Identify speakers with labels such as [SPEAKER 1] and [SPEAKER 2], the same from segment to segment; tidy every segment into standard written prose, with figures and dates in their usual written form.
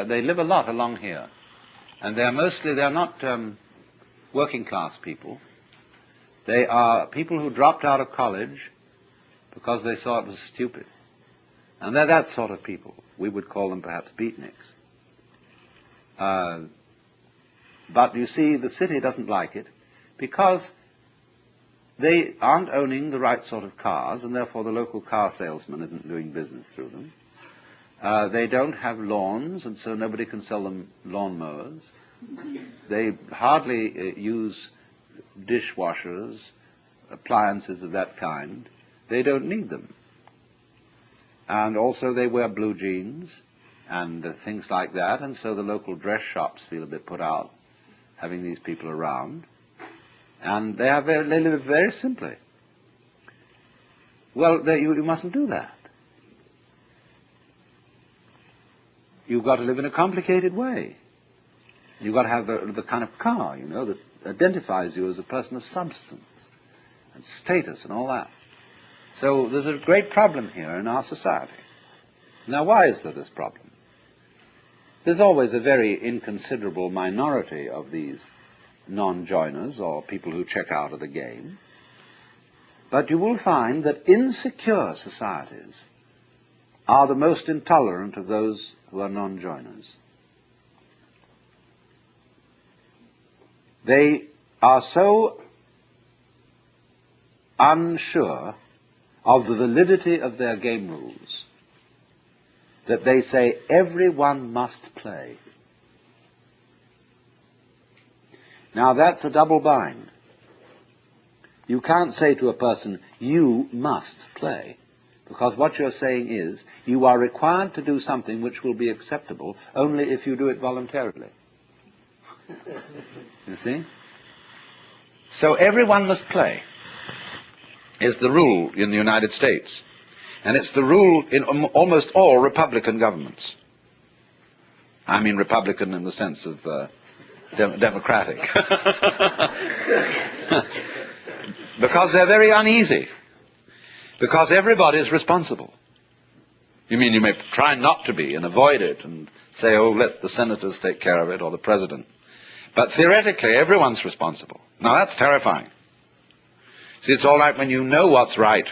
[SPEAKER 1] they live a lot along here. And they're not working class people. They are people who dropped out of college because they thought it was stupid. And they're that sort of people. We would call them perhaps beatniks. But you see, the city doesn't like it because they aren't owning the right sort of cars, and therefore the local car salesman isn't doing business through them. They don't have lawns, and so nobody can sell them lawn mowers. They hardly use dishwashers, appliances of that kind. They don't need them. And also they wear blue jeans and things like that, and so the local dress shops feel a bit put out having these people around. And they live very simply. Well, you mustn't do that. You've got to live in a complicated way. You've got to have the kind of car, that identifies you as a person of substance and status and all that. So there's a great problem here in our society. Now, why is there this problem? There's always a very inconsiderable minority of these non-joiners or people who check out of the game. But you will find that insecure societies are the most intolerant of those who are non-joiners. They are so unsure of the validity of their game rules that they say everyone must play. Now that's a double bind. You can't say to a person, you must play, because what you're saying is you are required to do something which will be acceptable only if you do it voluntarily. You see? So everyone must play is the rule in the United States. And it's the rule in almost all Republican governments. I mean Republican in the sense of democratic. Because they're very uneasy. Because everybody is responsible. You mean you may try not to be and avoid it and say, oh, let the senators take care of it or the president. But theoretically, everyone's responsible. Now that's terrifying. See, it's all right when you know what's right.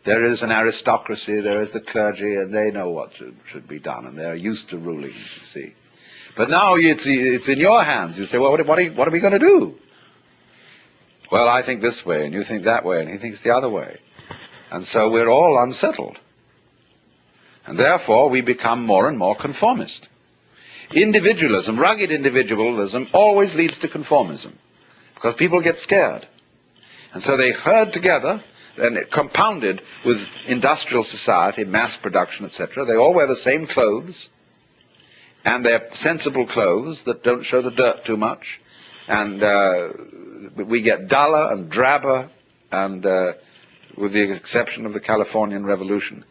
[SPEAKER 1] There is an aristocracy, there is the clergy, and they know what should be done, and they're used to ruling, you see. But now it's in your hands. You say, well, what are we going to do? Well, I think this way, and you think that way, and he thinks the other way. And so we're all unsettled. And therefore, we become more and more conformist. Individualism, rugged individualism, always leads to conformism, because people get scared. And so they herd together, and compounded with industrial society, mass production, etc. They all wear the same clothes, and they're sensible clothes that don't show the dirt too much. And we get duller and drabber, and with the exception of the Californian Revolution.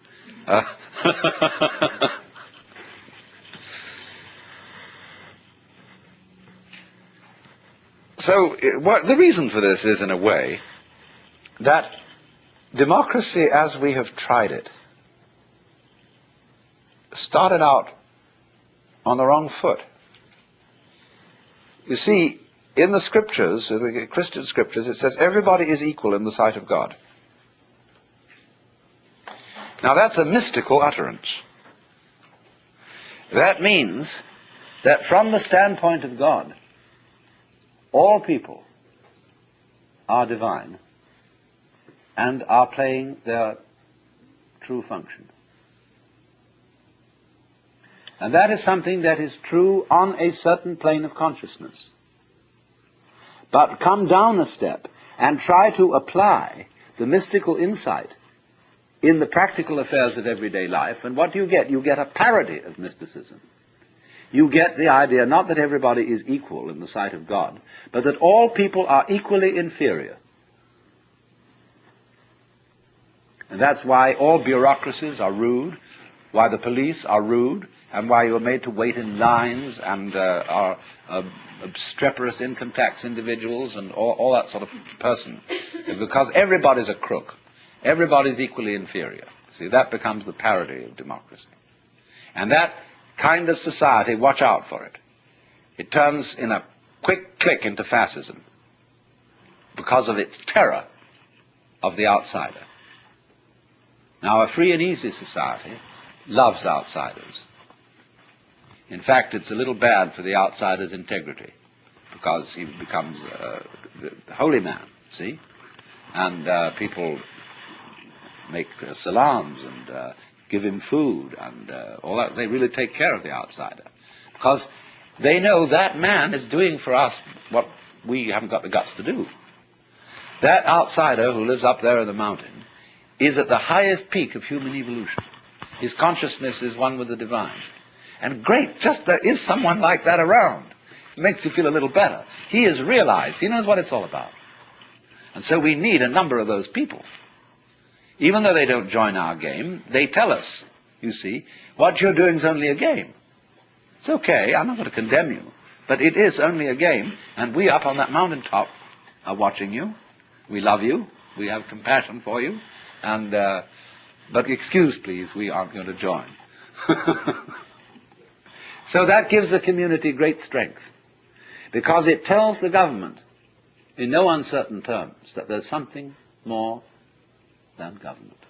[SPEAKER 1] So the reason for this is, in a way, that democracy as we have tried it started out on the wrong foot. You see, in the scriptures, the Christian scriptures, it says everybody is equal in the sight of God. Now that's a mystical utterance. That means that from the standpoint of God, all people are divine and are playing their true function. And that is something that is true on a certain plane of consciousness. But come down a step and try to apply the mystical insight in the practical affairs of everyday life, and what do you get? You get a parody of mysticism. You get the idea not that everybody is equal in the sight of God, but that all people are equally inferior. And that's why all bureaucracies are rude, why the police are rude, and why you're made to wait in lines and are obstreperous income tax individuals and all that sort of person. Because everybody's a crook. Everybody's equally inferior. See, that becomes the parody of democracy. And that kind of society, watch out for it. It turns in a quick click into fascism because of its terror of the outsider. Now, a free and easy society loves outsiders. In fact, it's a little bad for the outsider's integrity, because he becomes the holy man, see? And people make salams and give him food and all that. They really take care of the outsider, because they know that man is doing for us what we haven't got the guts to do. That outsider who lives up there in the mountain is at the highest peak of human evolution. His consciousness is one with the divine. And great, just there is someone like that around. It makes you feel a little better. He has realized, he knows what it's all about. And so we need a number of those people. Even though they don't join our game, they tell us, you see, what you're doing is only a game. It's okay, I'm not going to condemn you, but it is only a game, and we up on that mountaintop are watching you. We love you, we have compassion for you, and but excuse please, we aren't going to join. So that gives the community great strength, because it tells the government in no uncertain terms that there's something more than government.